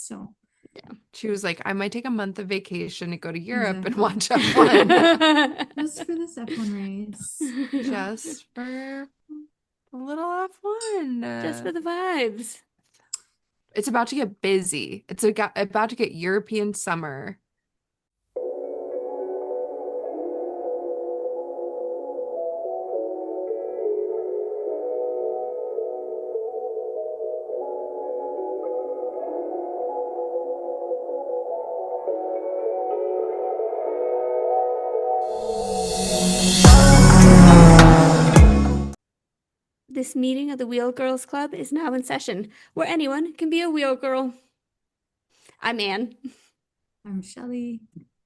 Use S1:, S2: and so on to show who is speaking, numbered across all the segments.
S1: So
S2: She was like, I might take a month of vacation to go to Europe and
S1: exactly.
S2: watch F1
S1: Just for this F1 race.
S2: just for a little F1.
S3: Just for the vibes.
S2: It's about to get busy. It's about to get European summer.
S3: This meeting of the Wheel Girls Club is now in session, where anyone can be a wheel girl. I'm Anne.
S1: I'm Shelly.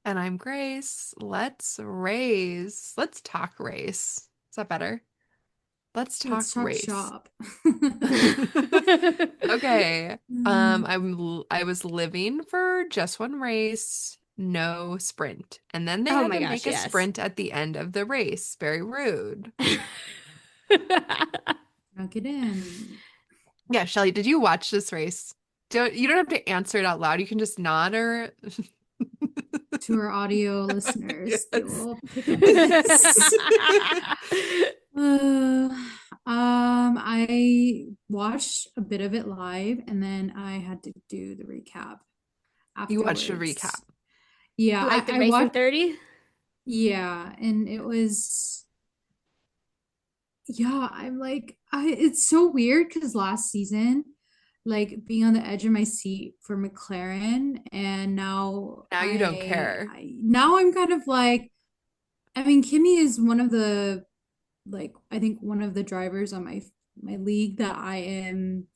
S2: And I'm Grace. Let's race. Let's talk race. Is that better? Let's talk race.
S1: Shop.
S2: Okay. I was living for just one race, no sprint. And then they
S3: Oh
S2: had
S3: my
S2: to
S3: gosh,
S2: make a
S3: yes.
S2: sprint at the end of the race. Very rude.
S1: Now get in.
S2: Yeah, Shelly, did you watch this race? You don't have to answer it out loud. You can just nod or
S1: To our audio listeners, they
S2: Yes.
S1: will pick up this. I watched a bit of it live and then I had to do the recap
S2: You watched a
S1: afterwards.
S2: recap.
S1: Yeah,
S3: Like the
S1: I
S3: race in
S1: watched.
S3: 30?
S1: Yeah, and it was. Yeah, I'm like, it's so weird because last season, like being on the edge of my seat for McLaren, and now
S2: Now you don't care.
S1: now I'm kind of like, I mean, Kimmy is one of the like I think one of the drivers on my league that I am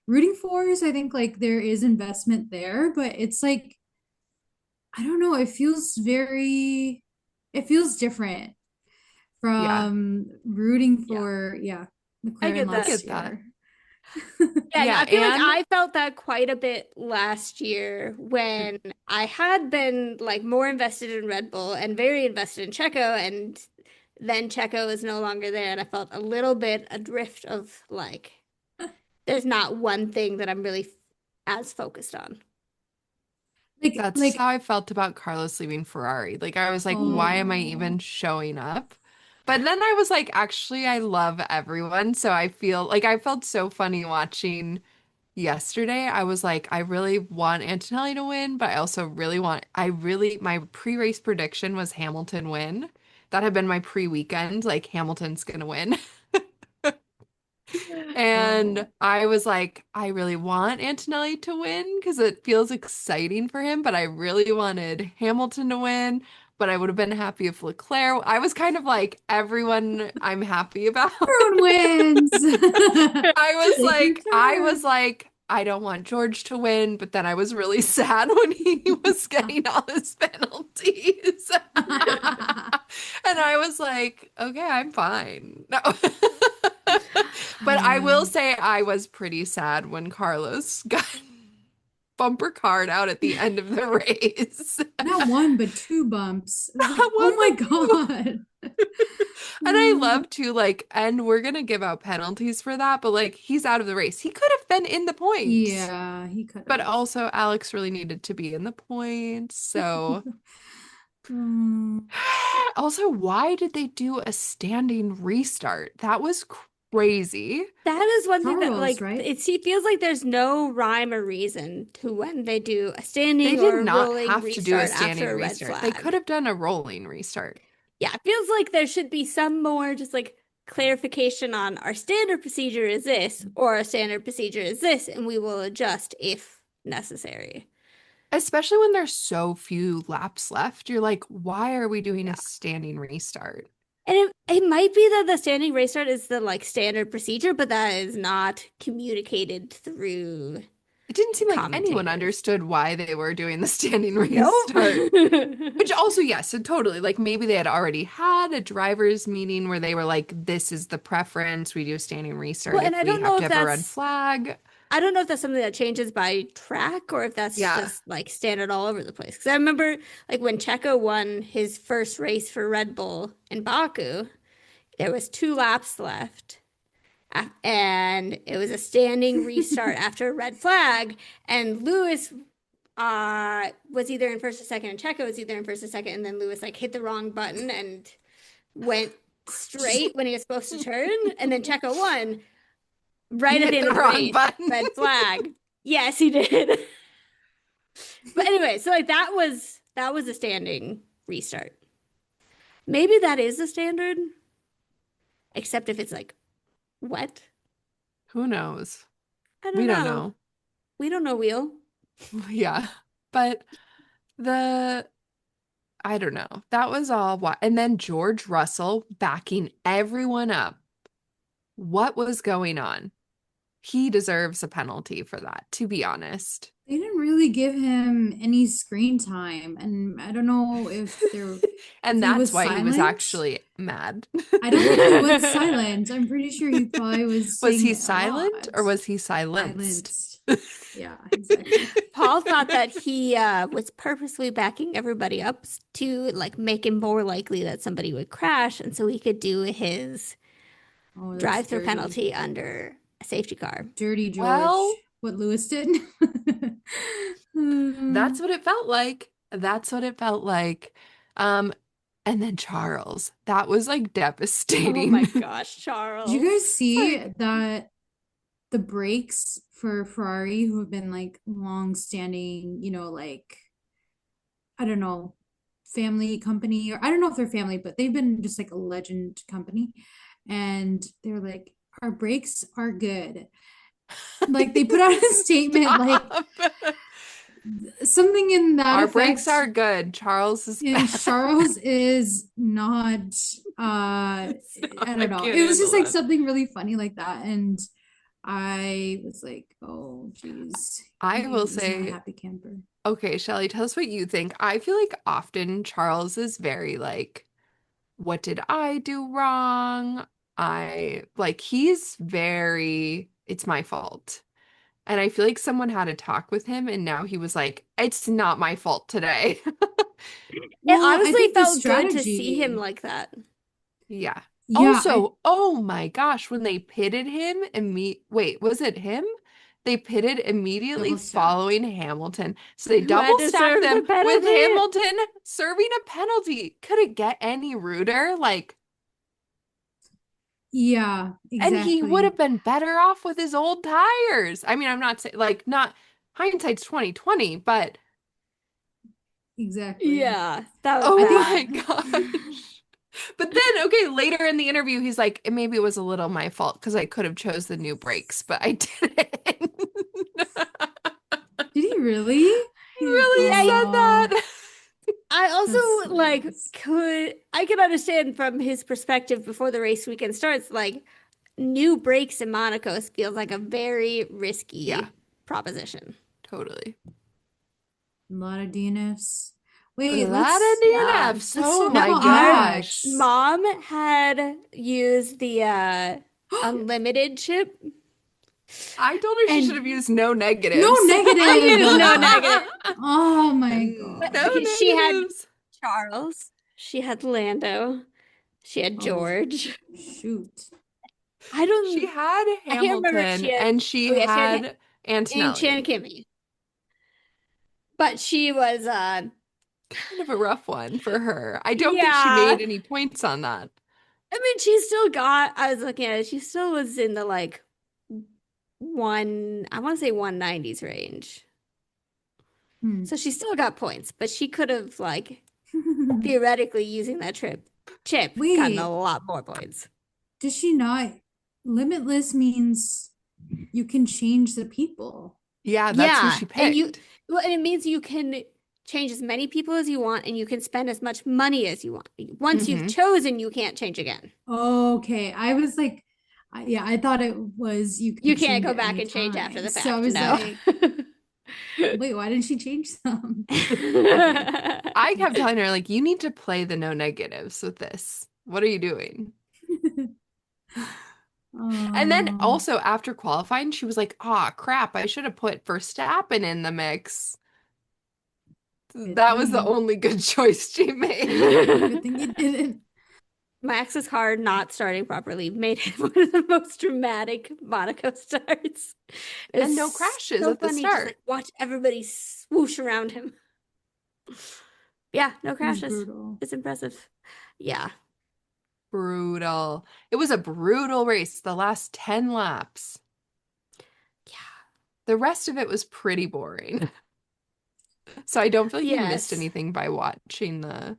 S1: rooting for. So I think like there is investment there, but it's like I don't know, it feels different
S2: Yeah.
S1: from rooting
S3: Yeah.
S1: for
S3: I
S1: McLaren
S3: get that.
S2: I
S1: last
S2: get that.
S1: year.
S3: Yeah,
S2: Yeah,
S3: I feel like
S2: and
S3: I felt that quite a bit last year when I had been like more invested in Red Bull and very invested in Checo, and then Checo is no longer there, and I felt a little bit adrift of like there's not one thing that I'm really as focused on.
S2: that's how I felt about Carlos leaving Ferrari. Like I was like, why am I
S1: Oh,
S2: even showing up? But then I was like, actually, I love everyone. So I feel like I felt so funny watching yesterday. I was like, I really want Antonelli to win, but I also my pre-race prediction was Hamilton win. That had been my pre-weekend, like Hamilton's gonna win. And
S1: oh.
S2: I was like, I really want Antonelli to win because it feels exciting for him, but I really wanted Hamilton to win, but I would have been happy if Leclerc. I was kind of like everyone I'm happy about.
S1: Everyone wins.
S2: I was like, I don't want George to win, but then I was really sad when he was getting all his penalties. And I was like, okay, I'm fine. No. But I will say I was pretty sad when Carlos got bumper card out at the end of the race.
S1: Not one, but two bumps. It was like,
S2: Not
S1: oh
S2: one,
S1: my
S2: but two.
S1: God.
S2: And I love to like, and we're gonna give out penalties for that, but like he's out of the race. He could have been in the points.
S1: Yeah, he could
S2: But
S1: have.
S2: also Alex really needed to be in the points. So
S1: Mm.
S2: also, why did they do a standing restart? That was crazy.
S3: That is one thing that
S1: Charles,
S3: like
S1: right?
S3: it feels like there's no rhyme or reason to when they do a
S2: They
S3: standing
S2: did
S3: or a
S2: not
S3: rolling
S2: have to do a
S3: restart
S2: standing
S3: after a red
S2: restart. They could
S3: flag.
S2: have done a rolling restart.
S3: Yeah, it feels like there should be some more just like clarification on our standard procedure is this or our standard procedure is this, and we will adjust if necessary.
S2: Especially when there's so few laps left. You're like, why are we doing a
S3: Yeah.
S2: standing restart?
S3: And it might be that the standing restart is the like standard procedure, but that is not communicated through
S2: It didn't seem like anyone
S3: commentators.
S2: understood why they were doing the standing
S3: Nope.
S2: restart. Which also, yes, so totally. Like maybe they had already had a drivers' meeting where they were like, this is the preference. We do a standing restart
S3: Well, and
S2: if we have to have a red flag.
S3: I don't know if that's something that changes by track or if that's
S2: Yeah.
S3: just like standard all over the place. Because I remember like when Checo won his first race for Red Bull in Baku, there was 2 laps left. And it was a standing restart after a red flag. And Lewis was either in first or second, and Checo was either in first or second, and then Lewis like hit the wrong button and went straight when he was supposed to turn, and then Checo won
S2: He
S3: right at
S2: hit
S3: the end
S2: the
S3: of the
S2: wrong
S3: race.
S2: button.
S3: Red flag. Yes, he did. But anyway, so like that was a standing restart. Maybe that is the standard, except if it's like wet.
S2: Who knows?
S3: I don't
S2: We don't
S3: know.
S2: know.
S3: We don't know, Wheel.
S2: Yeah. But the I don't know. That was all and then George Russell backing everyone up. What was going on? He deserves a penalty for that, to be honest.
S1: They didn't really give him any screen time, and I don't know if
S2: And
S1: he
S2: that's
S1: was
S2: why he was
S1: silent.
S2: actually mad.
S1: I don't think he was silent. I'm pretty sure he probably was
S2: Was
S1: saying
S2: he
S1: it a
S2: silent
S1: lot.
S2: or was he silenced?
S1: Silenced. Yeah, exactly.
S3: Paul thought that he was purposely backing everybody up to like make it more likely that somebody would crash, and so he could do his
S1: Oh, that's
S3: drive-through
S1: dirty.
S3: penalty under a safety car.
S1: Dirty George.
S2: Well,
S1: What Lewis did.
S2: that's what it felt like. That's what it felt like. Um, and then Charles, that was like
S3: Oh my
S2: devastating.
S3: gosh,
S1: Did you
S3: Charles.
S1: guys see
S3: Like,
S1: that the brakes for Ferrari, who have been like long standing, like, I don't know, family company, or I don't know if they're family, but they've been just like a legend company. And they're like, our brakes are good. Like they put out a statement like
S2: Stop.
S1: something in that
S2: Our
S1: effect.
S2: brakes are good. Charles is
S1: And
S2: bad.
S1: Charles is not I don't know.
S2: can't
S1: It was just
S2: handle
S1: like
S2: that.
S1: something really funny like that. And I was like, oh geez.
S2: I
S1: He
S2: will
S1: was not a
S2: say,
S1: happy camper.
S2: okay, Shelly, tell us what you think. I feel like often Charles is very like, what did I do wrong? He's very, it's my fault. And I feel like someone had a talk with him and now he was like, it's not my fault today.
S3: it
S1: Well, I
S3: honestly
S1: think the
S3: felt good to see him
S1: strategy.
S3: like that.
S2: Yeah.
S1: Yeah,
S2: Also, oh my gosh, when they pitted him wait, was it him? They pitted immediately
S1: double stacked.
S2: following Hamilton. So they
S3: Who had
S2: double
S3: to
S2: stacked
S3: serve the
S2: them with
S3: penalty?
S2: Hamilton serving a penalty. Could it get any ruder? Like,
S1: Yeah,
S2: and he would
S1: exactly.
S2: have been better off with his old tires. I mean, I'm not saying like not hindsight's 2020, but
S1: Exactly.
S3: Yeah, that was
S2: oh
S1: I think
S2: my
S3: bad.
S2: gosh. But then, okay, later in the interview, he's like, maybe it was a little my fault because I could have chose the new brakes, but I didn't.
S1: did he really?
S2: He really
S3: Yeah,
S2: said
S1: Oh,
S2: that.
S3: I
S1: that's
S3: also
S1: so
S3: like
S1: nice.
S3: could understand from his perspective before the race weekend starts, like new brakes in Monaco feels like a very
S2: Yeah,
S3: risky proposition.
S2: totally.
S1: A lot of DNFs.
S2: A
S1: Wait,
S2: lot of
S3: Yeah.
S2: DNFs.
S1: let's
S2: Oh
S1: talk
S2: my
S3: No,
S1: about
S3: our
S2: gosh.
S1: Max.
S3: mom had used the unlimited chip,
S2: I told her she should have
S3: and
S2: used no
S1: No
S2: negatives.
S3: I used no
S1: negative.
S3: negative.
S1: Oh my
S3: But
S2: No
S1: gosh.
S3: she had
S2: negatives.
S3: Charles, she had Lando, she had
S1: Oh,
S3: George.
S1: shoot.
S3: I
S2: She
S3: don't,
S2: had
S3: I can't remember if
S2: Hamilton
S3: she had.
S2: and she
S3: Oh yeah, she had
S2: had
S3: and Chan
S2: Antonelli.
S3: Kimmy, but she was
S2: Kind of a rough one for her. I don't think she
S3: yeah.
S2: made any points on that.
S3: I mean, she still got. I was looking at it. She still was in the like I want to say 190s range.
S1: Hmm.
S3: So she still got points, but she could have like theoretically using that chip gotten a
S1: Wait,
S3: lot more points.
S1: does she not? Limitless means you can change the people.
S2: Yeah, that's who
S3: Yeah,
S2: she
S3: and
S2: picked.
S3: it means you can change as many people as you want, and you can spend as much money as you want. Once you've
S2: Hmm.
S3: chosen, you can't change again.
S1: Okay, I was like, yeah, I thought it was you
S3: You
S1: could
S3: can't
S1: change
S3: go
S1: at
S3: back
S1: any
S3: and change after
S1: time.
S3: the
S1: So I
S3: fact.
S1: was
S3: No.
S1: like, wait, why didn't she change them? Okay.
S2: I kept telling her, like, you need to play the no negatives with this. What are you doing? And then
S1: Oh,
S2: also after qualifying, she was like, ah, crap, I should have put Verstappen in the mix.
S1: good
S2: That was the
S1: thing.
S2: only good choice she made.
S1: Good thing you didn't.
S3: Max's car not starting properly made it one of the most dramatic Monaco starts. It
S2: And no
S3: was
S2: crashes
S3: so
S2: at the
S3: funny, just
S2: start.
S3: like watch everybody swoosh around him. Yeah, no
S1: It was
S3: crashes.
S1: brutal.
S3: It's impressive. Yeah.
S2: Brutal. It was a brutal race, the last 10 laps.
S3: Yeah.
S2: The rest of it was pretty boring. So I don't feel like you missed
S3: Yes.
S2: anything by watching the.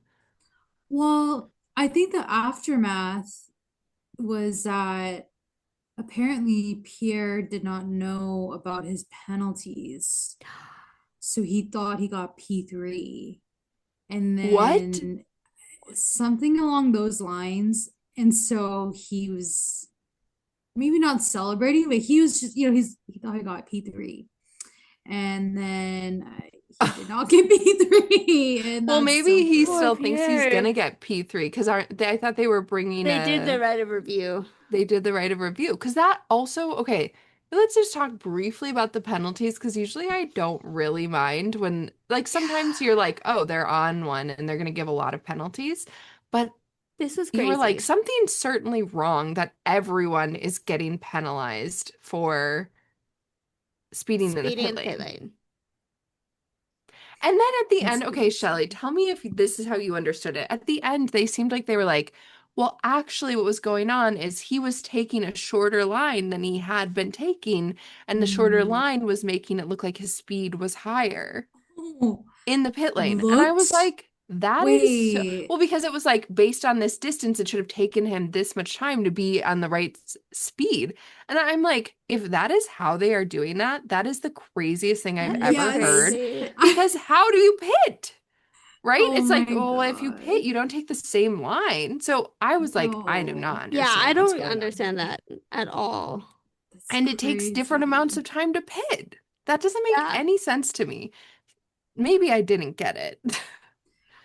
S1: Well, I think the aftermath was that apparently Pierre did not know about his penalties. So he thought he got P3. And
S2: What?
S1: then something along those lines. And so he was maybe not celebrating, but he was just, he thought he got P3. And then he did not get P3. And
S2: Well,
S1: that's
S2: maybe
S1: so
S2: he
S3: Poor
S2: still thinks he's
S3: Pierre.
S2: gonna get P3 because aren't they, I thought they were bringing
S3: They did the
S2: a
S3: right of review.
S2: they did the right of review because that also okay. Let's just talk briefly about the penalties because usually I don't really mind when like sometimes
S3: Yeah.
S2: you're like, oh, they're on one and they're gonna give a lot of penalties, but
S3: This was
S2: you were like,
S3: crazy.
S2: something's certainly wrong that everyone is getting penalized for speeding in the
S3: Speeding
S2: pit
S3: in the pit
S2: lane.
S3: lane.
S2: And then at the
S1: that's
S2: end, okay, Shelly,
S1: crazy.
S2: tell me if this is how you understood it. At the end, they seemed like they were like, well, actually, what was going on is he was taking a shorter line than he had been taking, and the shorter
S1: Mm.
S2: line was making it look like his speed was higher
S1: Oh,
S2: in the pit lane. And I was
S1: looked.
S2: like, that is so
S1: Wait.
S2: well, because it was like based on this distance, it should have taken him this much time to be on the right speed. And I'm like, if that is how they are doing that, that is the craziest thing I've
S3: That is
S2: ever
S1: Yes.
S2: heard.
S3: crazy.
S2: Because how do you pit? Right?
S1: Oh
S2: It's like,
S1: my
S2: well, if you pit,
S1: God.
S2: you don't take the same line. So I was like, I do not
S1: No.
S3: Yeah, I
S2: understand what's
S3: don't
S2: going on.
S3: understand that at all.
S1: That's
S2: And it takes different amounts
S1: crazy.
S2: of time to pit. That doesn't make
S3: Yeah.
S2: any sense to me. Maybe I didn't get it.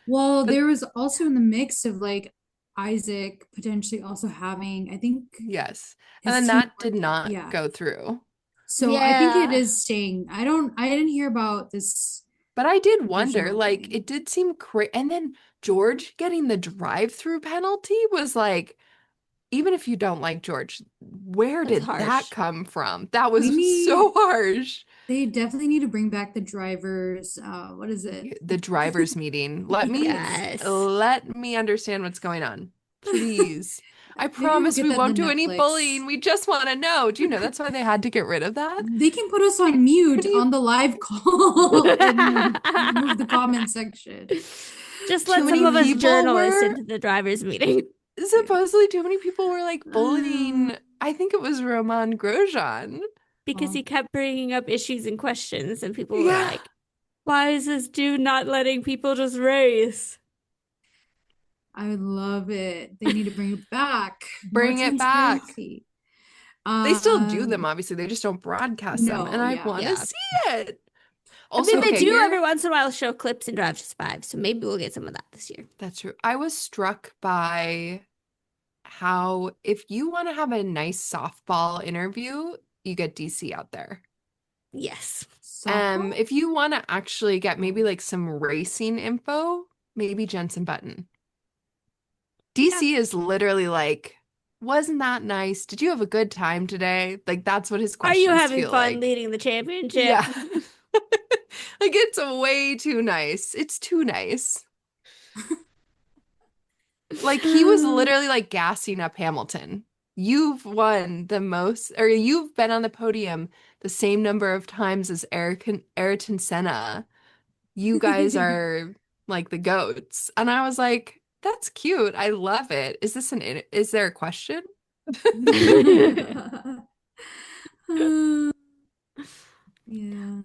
S1: Well,
S2: But
S1: there was also in the mix of like Isaac potentially also having, I think
S2: yes. And
S1: his
S2: then
S1: team
S2: that did
S1: worked.
S2: not
S1: Yeah.
S2: go through.
S1: So I think it
S3: Yeah.
S1: is staying. I didn't hear about this
S2: But I did wonder,
S1: additional
S2: like,
S1: thing.
S2: it did seem crazy. And then George getting the drive-through penalty was like, even if you don't like George, where
S3: That's
S2: did that
S3: harsh.
S2: come from? That
S1: We
S2: was so
S1: need,
S2: harsh.
S1: they definitely need to bring back the drivers. What is it?
S2: The driver's meeting.
S1: Yes.
S3: Yes.
S2: Let me understand what's going on. Please. I
S1: Maybe we'll
S2: promise
S1: get
S2: we
S1: that in
S2: won't
S1: the
S2: do any
S1: Netflix.
S2: bullying. We just want to know. Do you know that's why they had to get rid of that?
S1: They can put us on
S2: Too
S1: mute
S2: many
S1: on the live call and remove the comment section.
S3: Just
S2: too
S3: let some
S2: many
S3: of us
S2: people
S3: journalists
S2: were
S3: into the driver's meeting.
S1: Yeah.
S2: supposedly too many people were like
S1: Uh,
S2: bullying. I think it was Roman Grosjean.
S3: Because
S1: oh,
S3: he kept bringing up issues and questions, and people were
S2: Yeah.
S3: like, why is this dude not letting people just race?
S1: I would love it. They need to bring it back. More
S2: Bring it back.
S1: transparency.
S2: They still do them,
S1: Um,
S2: obviously. They just don't broadcast them. And
S1: no,
S2: I
S1: yeah.
S2: want to
S3: Yeah.
S2: see it.
S3: I
S2: Also,
S3: mean, they
S2: okay,
S3: do
S2: here.
S3: every once in a while show clips in Drive to Survive, so maybe we'll get some of that this year.
S2: That's true. I was struck by how if you want to have a nice softball interview, you get DC out there.
S3: Yes.
S1: Softball?
S2: If you want to actually get maybe like some racing info, maybe Jensen Button.
S3: Yeah.
S2: DC is literally like, wasn't that nice? Did you have a good time today? Like that's what his
S3: Are you
S2: questions
S3: having
S2: feel
S3: fun
S2: like.
S3: leading the championship?
S2: Yeah. Like it's way too nice. It's too nice. Like he was literally like gassing up Hamilton. You've won the most, or you've been on the podium the same number of times as Ayrton Senna. You guys are like the goats. And I was like, that's cute. I love it. Is there a question?
S1: Yeah.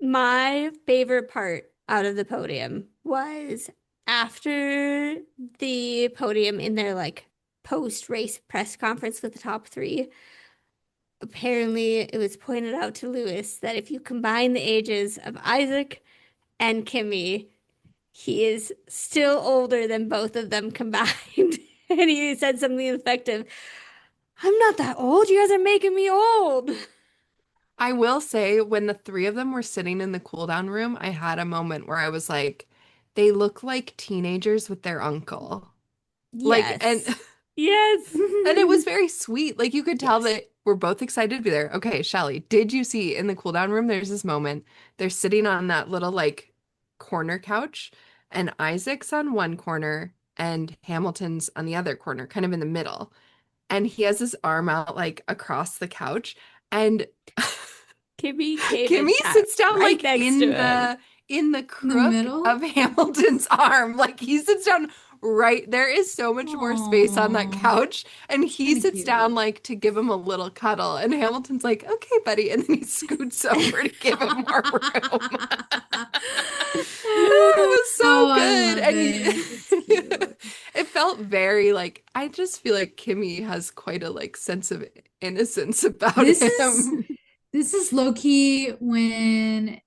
S3: My favorite part out of the podium was after the podium in their like post-race press conference with the top three. Apparently, it was pointed out to Lewis that if you combine the ages of Isaac and Kimmy, he is still older than both of them combined. And he said something effective. I'm not that old. You guys are making me old.
S2: I will say, when the three of them were sitting in the cool down room, I had a moment where I was like, they look like teenagers with their uncle. Like, and
S3: Yes. Yes.
S2: And it was very sweet. Like you could tell
S3: Yes.
S2: that we're both excited to be there. Okay, Shelly, did you see in the cool down room there's this moment they're sitting on that little like corner couch and Isaac's on one corner and Hamilton's on the other corner, kind of in the middle. And he has his arm out like across the couch and
S3: Kimmy came and
S2: Kimmy
S3: sat
S2: sits down
S3: right
S2: like
S3: next to him.
S2: in the
S1: In the
S2: crook
S1: middle?
S2: of Hamilton's arm. Like he sits down right there is so much more space on that
S1: Aww,
S2: couch and he
S1: kind of
S2: sits down
S1: cute.
S2: like to give him a little cuddle and Hamilton's like, "Okay, buddy." And then he scoots over to give him more room. It was
S1: Oh,
S2: so
S1: I
S2: good.
S1: love it. It's cute.
S2: It felt very like I just feel like Kimmy has quite a like sense of innocence about
S1: This is
S2: him.
S1: this is low key when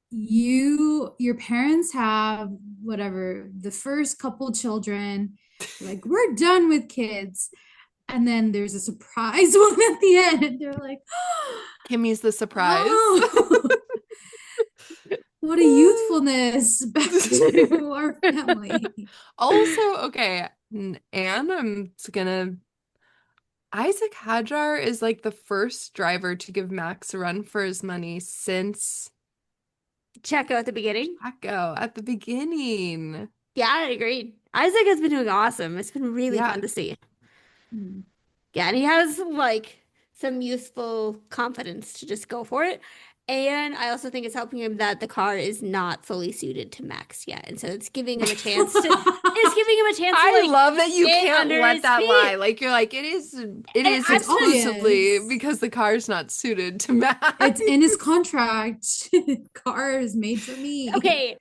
S1: your parents have whatever the first couple children, like we're done with kids, and then there's a surprise one at the end, and they're like,
S2: Kimmy's the surprise.
S1: oh, what a youthfulness back to our family.
S2: Also, okay, and Isaac Hadjar is like the first driver to give Max a run for his money since
S3: Checo at the beginning.
S2: Paco at the beginning.
S3: Yeah, I agree. Isaac has been doing awesome. It's been really
S2: Yeah.
S3: fun to see.
S1: Hmm.
S3: Yeah, and he has like some youthful confidence to just go for it. And I also think it's helping him that the car is not fully suited to Max yet. And so it's giving him a chance to it's giving him a chance to
S2: I
S3: like
S2: love that you
S3: get
S2: can't
S3: under
S2: let
S3: his
S2: that lie.
S3: feet.
S2: Like you're like it
S3: And
S2: is
S3: I'm
S1: It's
S3: just
S2: exclusively
S1: obvious.
S2: because the car's not suited to Max.
S1: It's in his contract. Car is made for me.
S3: okay.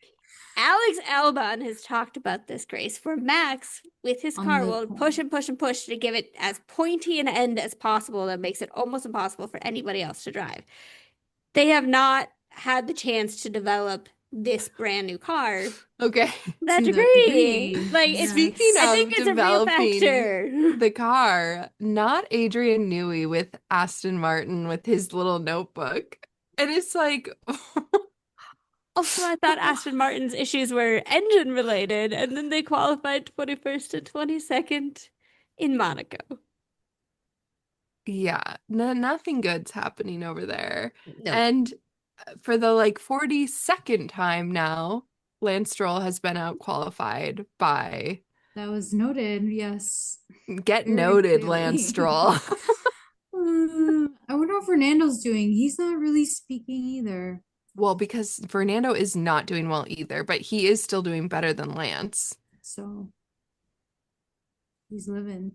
S3: Alex Albon has talked about this, Grace, where Max, with his
S1: On
S3: car,
S1: the
S3: will push and push and push to give it as pointy an end as possible that makes it almost impossible for anybody else to drive. They have not had the chance to develop this brand new car.
S2: Okay.
S3: That
S1: to that
S3: degree.
S1: degree.
S3: Like
S2: Speaking
S3: I
S1: Yes.
S3: think
S2: of
S3: it's a real
S2: developing
S3: factor.
S2: the car, not Adrian Newey with Aston Martin with his little notebook. And it's like,
S3: Also, I thought Aston Martin's issues were engine related, and then they qualified 21st and 22nd in Monaco.
S2: yeah, no, nothing good's happening over there.
S3: No.
S2: And for the like 42nd time now, Lance Stroll has been out qualified by
S1: That was noted. Yes.
S2: Get
S1: Very
S2: Noted, Lance
S1: clearly.
S2: Stroll.
S1: I wonder how Fernando's doing. He's not really speaking either.
S2: Well, because Fernando is not doing well either, but he is still doing better than Lance.
S1: So he's living.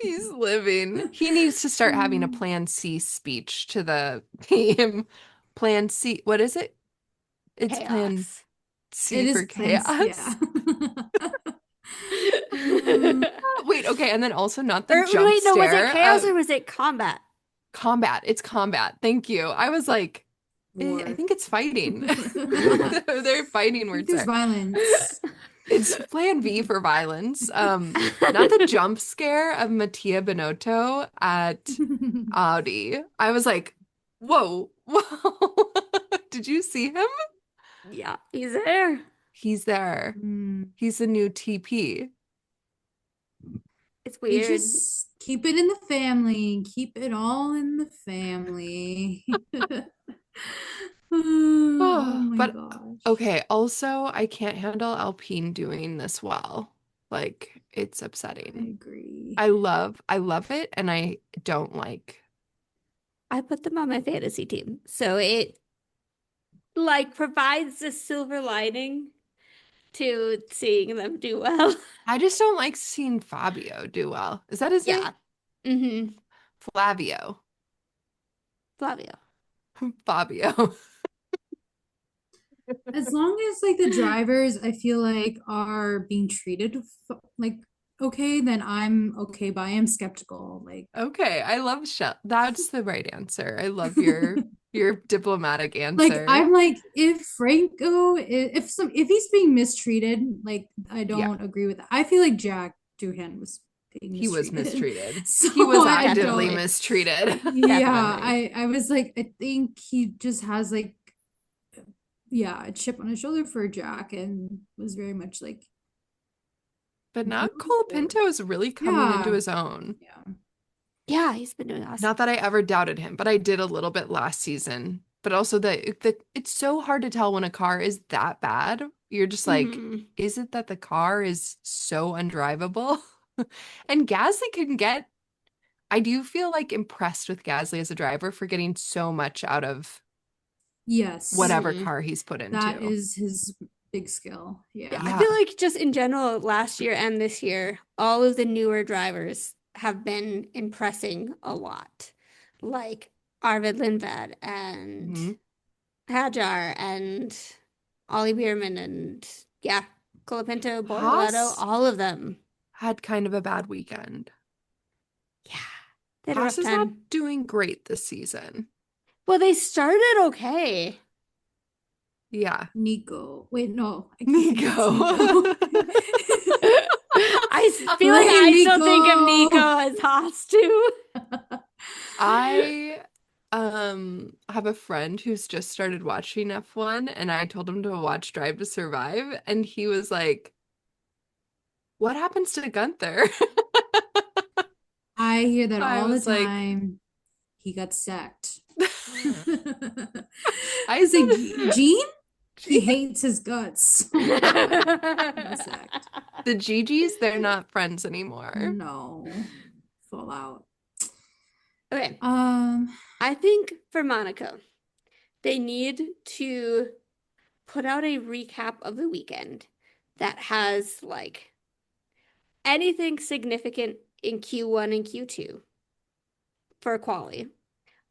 S2: He's living. He needs to start having a Plan C speech to the team. Plan C, what is it? It's Plan
S3: Chaos.
S2: C
S1: It is
S2: for
S1: plans,
S2: chaos.
S1: yeah. Um,
S2: Wait, okay, and then also not the
S3: Or
S2: jump
S3: wait, no, was it
S2: scare
S3: chaos
S2: of
S3: or was it combat?
S2: combat. It's combat. Thank you. I was like, I
S1: war.
S2: think it's fighting.
S3: I
S2: They're fighting
S1: I think
S2: words
S1: there's
S2: there.
S1: violence.
S2: It's Plan V for violence. Not the jump scare of Mattia Binotto at Audi. I was like, whoa, whoa. Did you see him?
S3: Yeah, he's there.
S2: He's there.
S1: Mm,
S2: He's the new TP.
S3: It's
S1: they
S3: weird.
S1: just keep it in the family. Keep it all in the family. Oh my
S2: But
S1: gosh.
S2: okay, also I can't handle Alpine doing this well. Like it's
S1: I
S2: upsetting.
S1: agree.
S2: I love it and I don't like.
S3: I put them on my fantasy team. So it like provides the silver lining to seeing them do well.
S2: I just don't like seeing Fabio do well. Is that his name?
S3: Yeah. Mm-hmm.
S2: Flavio.
S3: Flavio.
S2: Fabio.
S1: As long as like the drivers, I feel like are being treated like okay, then I'm okay. But I am skeptical. Like
S2: Okay, I love Shell. That's the right answer. I love your diplomatic
S1: like
S2: answer.
S1: I'm like if Franco if he's being mistreated, like I
S2: Yeah,
S1: don't agree with that. I feel like Jack Doohan was being
S2: he was
S1: mistreated.
S2: mistreated.
S1: So
S2: He was
S1: I
S2: actively
S1: don't.
S3: Definitely.
S2: mistreated.
S1: Yeah,
S3: Definitely.
S1: I was like I think he just has like yeah, a chip on his shoulder for Jack and was very much like
S2: But now
S1: Beautiful.
S2: Colapinto is really coming into
S1: Yeah.
S2: his own.
S1: Yeah.
S3: Yeah, he's been doing awesome.
S2: Not that I ever doubted him, but I did a little bit last season. But also the it's so hard to tell when a car is that bad. You're just like,
S3: Mhm.
S2: is it that the car is so undrivable? And Gasly can get, I do feel like impressed with Gasly as a driver for getting so much out of
S1: Yes.
S2: whatever
S3: Mhm.
S2: car he's put
S1: That
S2: into.
S1: is his big skill.
S3: Yeah,
S1: Yeah.
S3: I
S2: Yeah.
S3: feel like just in general, last year and this year, all of the newer drivers have been impressing a lot. Like Arvid Lindvad and
S2: Mhm.
S3: Hajar and Ollie Bierman and yeah, Colapinto, Bortoleto,
S2: Haas
S3: all of them.
S2: had kind of a bad weekend.
S3: Yeah, they had a
S2: Haas
S3: rough
S2: is not
S3: time.
S2: doing great this season.
S3: Well, they started okay.
S2: Yeah.
S1: Nico. Wait, no, I can't think it's
S2: Nico.
S1: Nico.
S3: I feel like
S1: Blame
S3: I still think of Nico
S1: Nico.
S3: as Haas too.
S2: I have a friend who's just started watching F1 and I told him to watch Drive to Survive and he was like, "What happens to Gunther?"
S1: I hear that
S2: I
S1: all the
S2: was like,
S1: time. He got sacked.
S2: I
S1: It's like
S2: said
S1: Gene, he
S2: Gee,
S1: hates his guts. Oh my God. He got sacked.
S2: the Gigi's, they're not friends anymore.
S1: No. Fallout.
S3: Okay,
S1: Um,
S3: I think for Monaco, they need to put out a recap of the weekend that has like anything significant in Q1 and Q2 for quali.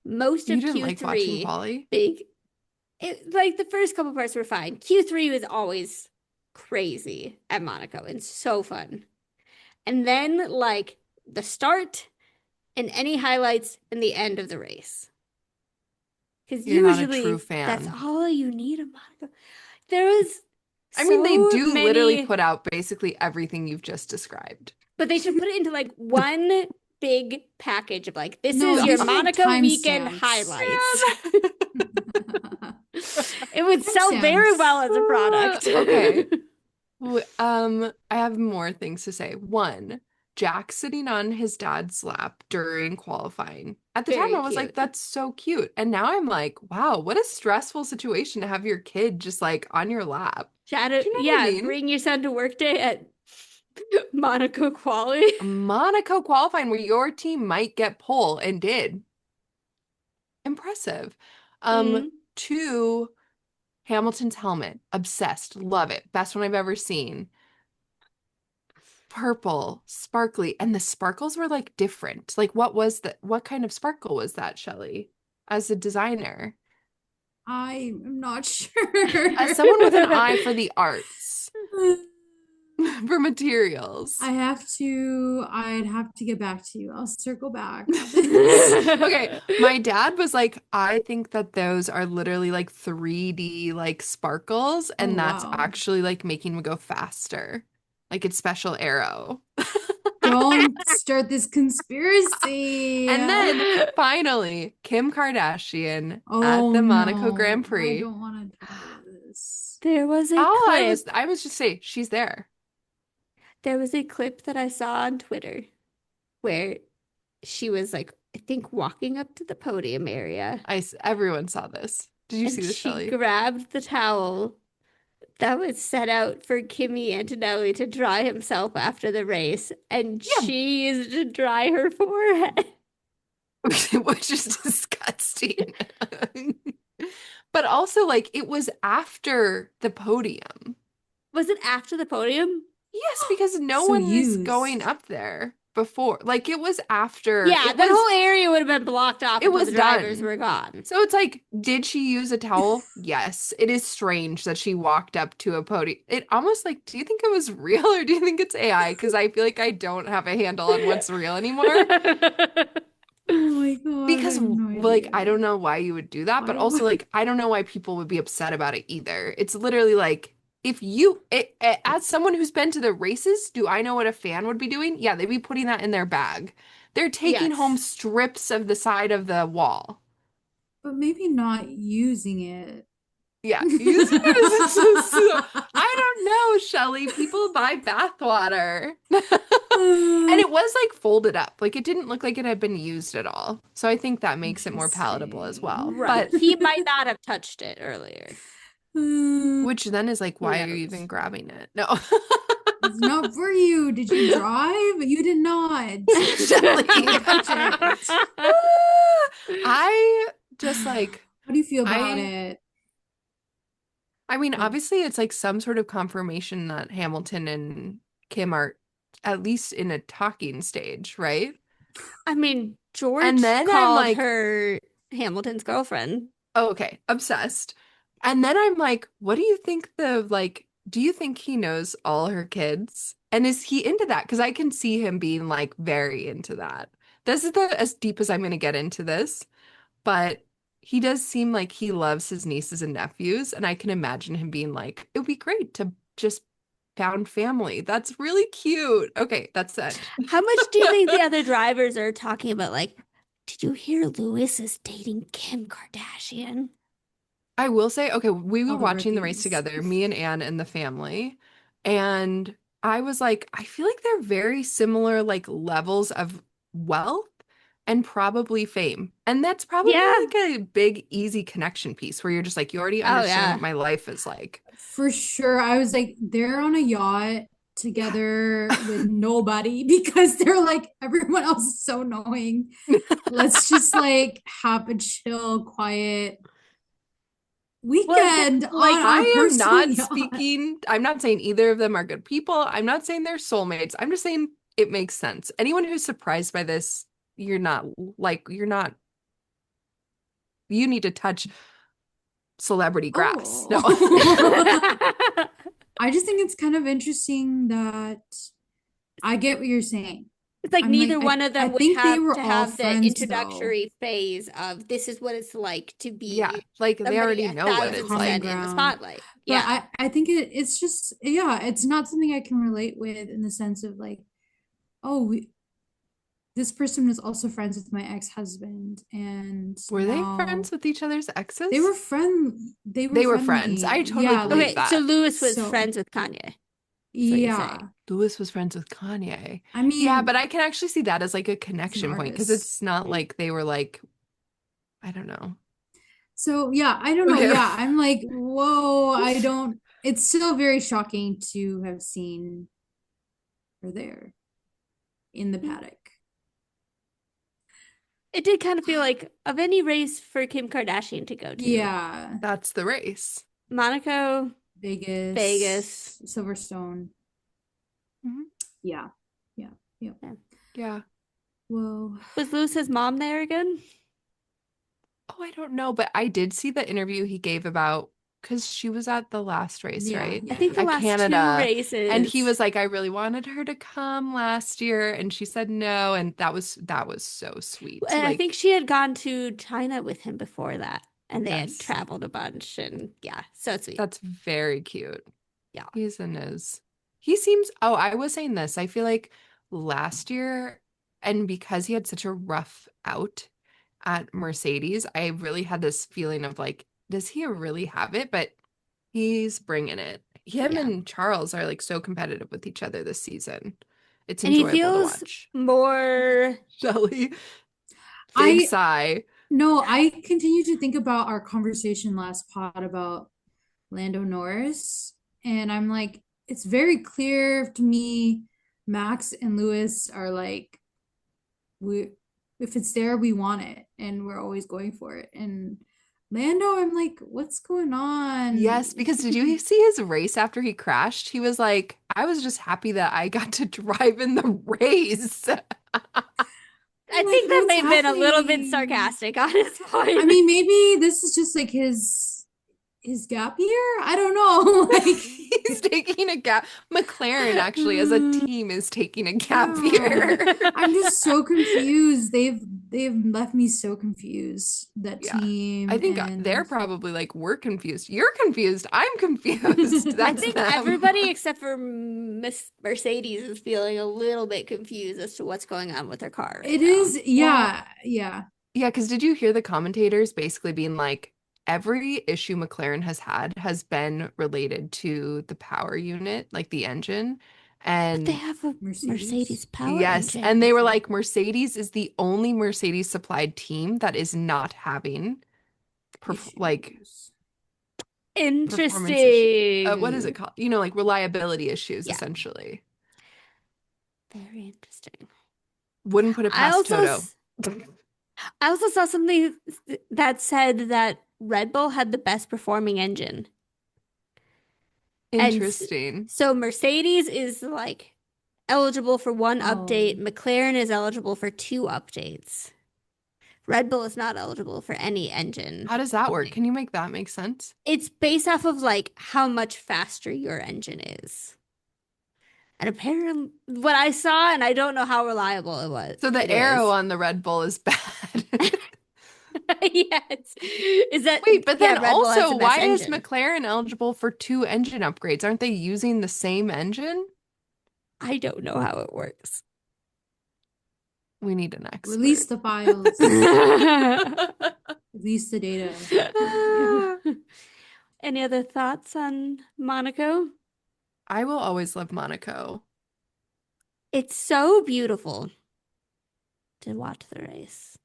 S3: Most
S2: You
S3: of
S2: didn't like watching
S3: Q3,
S2: quali?
S3: like the first couple parts were fine. Q3 was always crazy at Monaco and so fun. And then like the start and any highlights and the end of the race. Because
S2: You're not a true
S3: usually that's
S2: fan.
S3: all you need in Monaco. There was
S2: I mean, they
S3: so
S2: do literally
S3: many,
S2: put out basically everything you've just described.
S3: but they should put it into like one big package of like, this
S1: no,
S3: is
S1: you
S3: your
S1: should have
S3: Monaco weekend
S1: timestamps.
S3: highlights.
S1: Timestamps.
S3: It would sell very well as a product.
S2: Okay. I have more things to say. One, Jack sitting on his dad's lap during qualifying. At the time,
S3: Very
S2: I was like,
S3: cute.
S2: that's so cute. And now I'm like, wow, what a stressful situation to have your kid just like on your lap.
S3: Shadow,
S2: Do you know what I
S3: yeah,
S2: mean?
S3: bring your son to work day at Monaco quali.
S2: Monaco qualifying where your team might get pole and did. Impressive.
S3: Mm.
S2: Two, Hamilton's helmet. Obsessed. Love it. Best one I've ever seen. Purple, sparkly, and the sparkles were like different. Like what kind of sparkle was that, Shelley? As a designer,
S1: I'm not sure.
S2: as someone with an eye for the arts, for materials.
S1: I'd have to get back to you. I'll circle back on this.
S2: Okay, my dad was like, I think that those are literally like 3D like sparkles,
S1: Oh,
S2: and that's
S1: wow.
S2: actually like making them go faster. Like it's special arrow.
S1: Don't start this conspiracy.
S2: And then finally, Kim Kardashian at
S1: Oh
S2: the Monaco
S1: no,
S2: Grand
S1: I
S2: Prix.
S1: don't want to talk about this.
S3: There was a
S2: All
S3: clip.
S2: I was just saying, she's there.
S3: There was a clip that I saw on Twitter where she was like, I think walking up to the podium area
S2: Everyone saw this. Did you
S3: and
S2: see this,
S3: she
S2: Shelley?
S3: grabbed the towel that was set out for Kimi Antonelli to dry himself after the race, and
S2: Yeah,
S3: she used to dry her forehead.
S2: which is disgusting. But also, like, it was after the podium.
S3: Was it after the podium?
S2: Yes, because no
S1: So
S2: one is going
S1: used.
S2: up there before. Like, it was after.
S3: Yeah, that whole area would have been blocked off
S2: It
S3: until
S2: was
S3: the drivers
S2: done.
S3: were gone.
S2: So it's like, did she use a towel? Yes. It is strange that she walked up to a podium. It almost like, do you think it was real or do you think it's AI? Because I feel like I don't have a handle on what's real anymore.
S1: Oh my God, I
S2: Because,
S1: have no
S2: like, I
S1: idea.
S2: don't know why you would do that, but
S1: Why
S2: also,
S1: would
S2: like, I don't know why people would be upset about it either. It's literally like, if you, as someone who's been to the races, do I know what a fan would be doing? Yeah, they'd be putting that in their bag. They're taking home
S3: Yes.
S2: strips of the side of the wall.
S1: but maybe not using it.
S2: Yeah, using it as I don't know. Shelly, people buy bathwater. And it was like folded up. Like it didn't look like it had been used at all. So I think that makes it more palatable as well.
S3: Right.
S2: But
S3: He might not have touched it earlier.
S2: which then is like,
S3: Who
S2: why are you
S3: knows?
S2: even grabbing it? No.
S1: It's not for you. Did you drive? You did not.
S2: Shelly.
S1: Don't touch it.
S2: I just like
S1: How do you feel about
S2: I
S1: it?
S2: I mean,
S1: Like,
S2: obviously it's like some sort of confirmation that Hamilton and Kim are at least in a talking stage, right?
S3: I mean,
S2: And
S3: George
S2: then I'm
S3: called
S2: like,
S3: her Hamilton's girlfriend.
S2: oh, okay, obsessed. And then I'm like, what do you think do you think he knows all her kids? And is he into that? Because I can see him being like very into that. This is as deep as I'm going to get into this, but he does seem like he loves his nieces and nephews. And I can imagine him being like, it would be great to just found family. That's really cute. Okay, that's it.
S3: How much do you think the other drivers are talking about? Like, did you hear Lewis is dating Kim Kardashian?
S2: I will say, okay, we were
S1: all the
S2: watching the race
S1: rookies.
S2: together, me and Anne and the family, and I was like, I feel like they're very similar, like levels of wealth and probably fame. And that's probably
S3: Yeah.
S2: like a big, easy connection piece where you're just like, you already
S3: Oh,
S2: understand
S3: yeah.
S2: what my life is like.
S1: For sure. I was like, they're on a yacht together with nobody because they're like, everyone else is so annoying. Let's just like have a chill, quiet weekend on
S3: like,
S1: our
S2: I am
S1: personal
S2: not
S1: yacht.
S2: speaking, I'm not saying either of them are good people. I'm not saying they're soulmates. I'm just saying it makes sense. Anyone who's surprised by this, you're not, you need to touch celebrity grass. No.
S1: Oh. I just think it's kind of interesting that I get what you're saying.
S3: It's like
S1: I'm like,
S3: neither one of
S1: I
S3: them would
S1: think they
S3: have
S1: were
S3: to
S1: all
S3: have the
S1: friends though.
S3: introductory phase of this is what it's like to
S2: Yeah,
S3: be
S2: like they
S3: somebody
S2: already
S3: a
S2: know what
S3: thousand
S2: it's
S1: Common
S2: like.
S3: percent in the
S1: ground.
S3: spotlight.
S1: But
S3: Yeah.
S1: I think it's just, yeah, it's not something I can relate with in the sense of like, oh, this person was also friends with my ex-husband, and
S2: Were they friends
S1: now
S2: with each other's exes?
S1: they were friend they were
S2: They were friends.
S1: friendly.
S2: I totally
S1: Yeah,
S2: believe
S1: like
S3: Okay, so
S2: that.
S3: Lewis was
S1: so
S3: friends with Kanye. That's what you're
S1: yeah.
S3: saying.
S2: Lewis was friends with Kanye.
S1: I
S2: Yeah, but
S1: mean,
S2: I can actually see that as like a
S1: he's an
S2: connection point because
S1: artist.
S2: it's not like they were like, I don't know.
S1: So yeah, I don't know.
S2: Okay.
S1: Yeah, I'm like, whoa, I don't. It's still very shocking to have seen her there in the paddock.
S3: It did kind of feel like of any race for Kim Kardashian to go to.
S1: Yeah,
S2: That's the race.
S3: Monaco,
S1: Vegas,
S3: Vegas.
S1: Silverstone.
S2: Mhm.
S1: Yeah, yeah, yeah.
S2: Yeah.
S1: Whoa.
S3: Was Lewis's mom there again?
S2: Oh, I don't know, but I did see the interview he gave about because she was at the last race,
S1: Yeah,
S2: right?
S3: I think the
S2: At
S3: last two
S2: Canada.
S3: races.
S2: And he was like, I really wanted her to come last year, and she said no, and that was so sweet.
S3: And I
S2: Like,
S3: think she had gone to China with him before that, and they had
S2: yes,
S3: traveled a bunch, and yeah, so sweet.
S2: that's very cute.
S3: Yeah.
S2: He seems, oh, I was saying this. I feel like last year, and because he had such a rough out at Mercedes, I really had this feeling of like, does he really have it? But he's bringing it. Him
S3: Yeah.
S2: and Charles are like so competitive with each other this season. It's
S3: And he
S2: enjoyable to
S3: feels
S2: watch.
S3: more.
S2: Shelly, big
S1: I
S2: sigh.
S1: no, I continue to think about our conversation last pod about Lando Norris, and I'm like, it's very clear to me, Max and Lewis are like, we if it's there, we want it, and we're always going for it. And Lando, I'm like, what's going on?
S2: Yes, because did you see his race after he crashed? He was like, I was just happy that I got to drive in the race.
S3: I
S1: like,
S3: think that
S1: what's
S3: may have been a little bit
S1: happening?
S3: sarcastic on his point.
S1: I mean, maybe this is just like his gap year. I don't know. Like
S2: He's taking a gap. McLaren actually, as a team, is taking a gap
S1: Yeah.
S2: year.
S1: I'm just so confused. They've left me so confused. That
S2: Yeah.
S1: team
S2: I think
S1: and
S2: they're probably like, we're confused. You're confused. I'm confused.
S3: I
S2: That's
S3: think
S2: them.
S3: everybody except for Miss Mercedes is feeling a little bit confused as to what's going on with their car right
S1: it
S3: now.
S1: is, yeah, yeah.
S2: Yeah, because did you hear the commentators basically being like, every issue McLaren has had has been related to the power unit, like the engine.
S3: But they
S2: And
S3: have a Mercedes
S1: Mercedes
S3: power
S2: yes, and
S3: engine.
S2: they were like, Mercedes is the only Mercedes supplied team that is not having like
S1: Issues.
S2: performance issue. What is it
S3: Interesting.
S2: called? Like reliability issues,
S3: Yeah,
S2: essentially.
S3: very interesting.
S2: Wouldn't put it
S3: I
S2: past
S3: also
S2: Toto.
S3: I also saw something that said that Red Bull had the best performing engine. And
S2: Interesting.
S3: so Mercedes is like eligible for one
S1: Oh,
S3: update, McLaren is eligible for two updates. Red Bull is not eligible for any engine
S2: How does that work?
S3: update.
S2: Can you make that make sense?
S3: It's based off of like how much faster your engine is. And apparently what I saw, and I don't know how reliable
S2: So the
S3: it
S2: arrow
S3: is.
S2: on the Red Bull is bad.
S3: Yes. Is that
S2: Wait, but
S3: yeah,
S2: then
S3: Red Bull has
S2: also,
S3: the best
S2: why is
S3: engine.
S2: McLaren eligible for two engine upgrades? Aren't they using the same engine?
S3: I don't know how it works.
S2: We need an
S1: release
S2: expert.
S1: the files, release the data. Yeah.
S3: Any other thoughts on Monaco?
S2: I will always love Monaco.
S3: It's so beautiful to watch the race.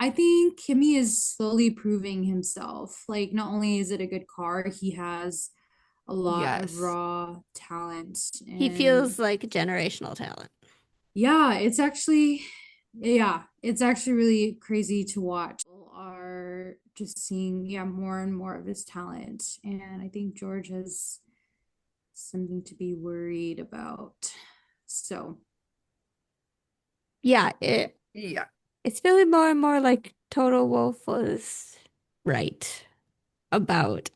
S1: I think Kimmy is slowly proving himself. Like, not only is it a good car, he has a lot of
S2: Yes.
S1: raw talent.
S3: He
S1: And
S3: feels like generational talent.
S1: yeah, it's actually really crazy to watch. People are just seeing, yeah, more and more of his talent. And I think George has something to be worried about. So,
S3: Yeah,
S2: Yeah.
S3: it's feeling more and more like Total Wolf was right about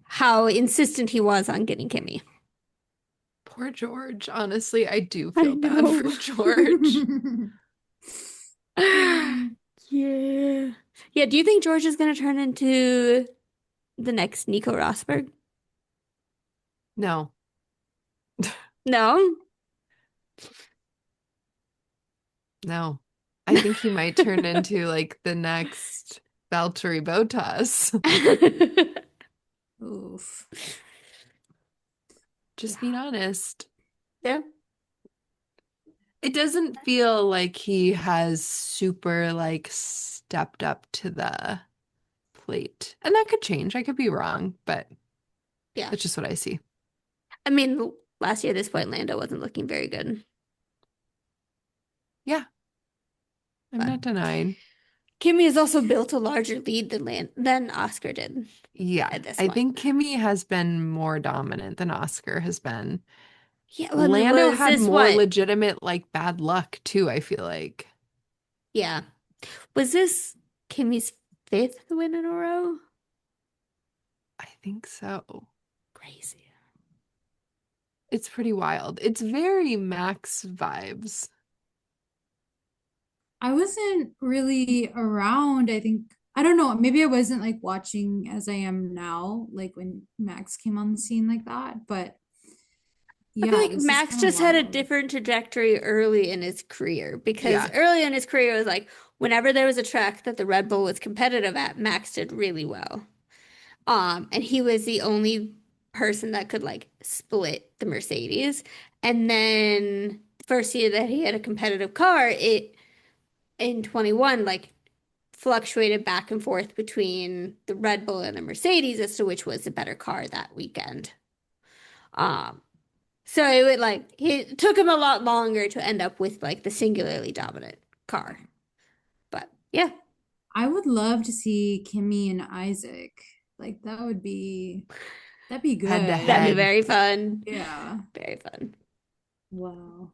S3: how insistent he was on getting Kimmy.
S2: Poor George. Honestly, I do
S3: I
S2: feel bad for
S3: know.
S2: George.
S3: Yeah. Yeah, do you think George is going to turn into the next Nico Rosberg?
S2: No,
S3: No?
S2: no. I think he might turn into like the next Valtteri Bottas.
S1: oof.
S2: Just being
S3: Yeah.
S2: honest.
S3: Yeah.
S2: It doesn't feel like he has super like stepped up to the plate. And that could change. I could be wrong, but
S3: Yeah.
S2: that's just what I see.
S3: I mean, last year at this point, Lando wasn't looking very good.
S2: Yeah, I'm
S3: But
S2: not denying.
S3: Kimmy has also built a larger lead than Oscar did
S2: Yeah,
S3: at this
S2: I
S3: point.
S2: think Kimmy has been more dominant than Oscar has been.
S3: Yeah, well,
S2: Lando
S3: was
S2: had
S3: this
S2: more
S3: what?
S2: legitimate like bad luck too, I feel like.
S3: Yeah. Was this Kimmy's fifth win in a row?
S2: I think so.
S3: Crazy.
S2: It's pretty wild. It's very Max vibes.
S1: I wasn't really around. I think, I don't know, maybe I wasn't like watching as I am now, like when Max came on the scene like that. But
S3: I feel
S1: yeah,
S3: like
S1: this is
S3: Max
S1: kind of
S3: just had a
S1: wild.
S3: different trajectory early in his career because
S2: Yeah.
S3: early in his career it was like whenever there was a track that the Red Bull was competitive at, Max did really well. And he was the only person that could like split the Mercedes. And then first year that he had a competitive car, it in 21 like fluctuated back and forth between the Red Bull and the Mercedes as to which was the better car that weekend. Um, so it would like it took him a lot longer to end up with like the singularly dominant car. But yeah,
S1: I would love to see Kimmy and Isaac. Like that'd be
S2: Head to
S3: that'd be
S1: good.
S2: head.
S3: very fun.
S1: Yeah.
S3: Very fun.
S1: Wow.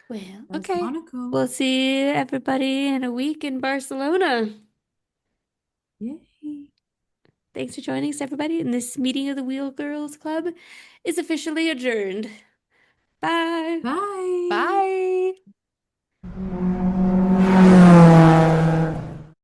S3: Well,
S1: That's
S3: okay.
S1: Monaco.
S3: We'll see everybody in a week in Barcelona.
S1: Yay.
S3: Thanks for joining us, everybody. And this meeting of the Wheel Girls Club is officially adjourned. Bye.
S1: Bye.
S2: Bye.